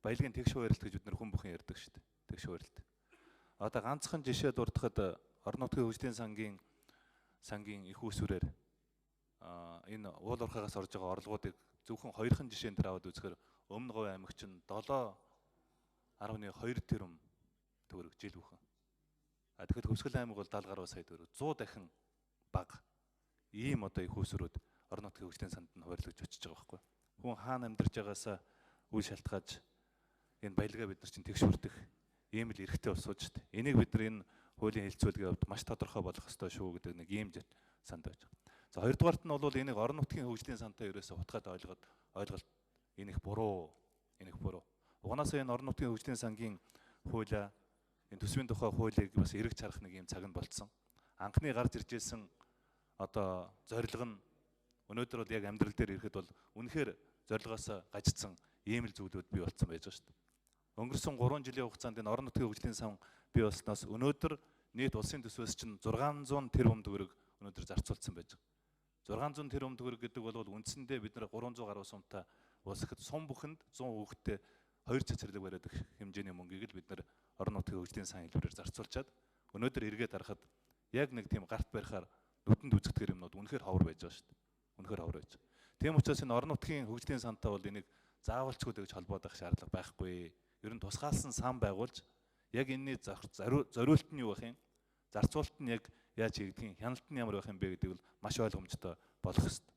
баялагын тэгш хуваарлт гэж бид нэр хүн бүхэн ярьдаг шүү дээ. Тэгш хуваарлт. Одоо ганцхан жишээ дурдахад орон нутгийн хөгжлийн сангийн их үүсвэрээр энэ уул уурхаагаас орж байгаа орлогуудыг зөвхөн хоёрхан жишээн дээр аваад үзэхээр Өмнө Говь аймаг чинь 7.2 тэрбум төгрөг жил бүхэн. Тэгэхээр Хөвсгөл аймаг бол 70 гаруй сая төгрөг 100 дахин бага. Ийм одоо их үүсвэрүүд орон нутгийн хөгжлийн санд нь хуваарлаж очиж байгаа байхгүй. Хүн хаана амьдарч байгаасаа үе шалтгааж энэ баялгаа бид нар чинь тэгшүүрдэх ийм л эрхтэй болсууж штэ. Энийг бид нар энэ хуулийн хэлцүүлгийн хувьд маш тодорхой болох ёстой шүү гэдэг нэг ийм санд байж байгаа. За хоёрдугаарт нь бол энийг орон нутгийн хөгжлийн сантай ерөөсө утгаад ойлголт энэ их буруу. Угаасаа энэ орон нутгийн хөгжлийн сангийн хуулиа энэ төсвийн тухай хуулийг бас эргэж харах нэг юм цаг нь болцсон. Анхны гарч ирж ирсэн одоо зорилго нь өнөөдөр бол яг амьдрал дээр ирэхэд бол үнэхээр зорилгоос гажицсан ийм л зүйлүүд бий болсон байж байгаа шүү дээ. Өнгөрсөн 3 жилийн хугацаанд энэ орон нутгийн хөгжлийн сан бий болсноос өнөөдөр нийт улсын төсвөөс чинь 600 тэрбум төгрөг өнөөдөр зарцуулсан байж байгаа. 600 тэрбум төгрөг гэдэг бол үндсэндээ бид нар 300 гаруй сумтай улс ихэд сум бүхэнд 100 хүүхэдтэй 2 цэцэрлэг бариад их хэмжээний мөнгийг л бид нар орон нутгийн хөгжлийн сан хэлбэрээр зарцуулчаад өнөөдөр эргээд харахад яг нэг тийм гарт барихаар нүдэнд үзэгдэх юмнууд үнэхээр ховор байж байгаа шүү дээ. Үнэхээр ховор байж. Тийм учраас энэ орон нутгийн хөгжлийн сантай бол энийг заавалчгүй гэж холбоодох шаардлага байхгүй. Ер нь тусгаалсан сан байгуулж яг энэний зориулт нь юу байх юм? Зарцуулт нь яг яаж хийгдгийг, хяналт нь ямар байх юм бэ гэдэг бол маш ойлгомжтой болох ёстой.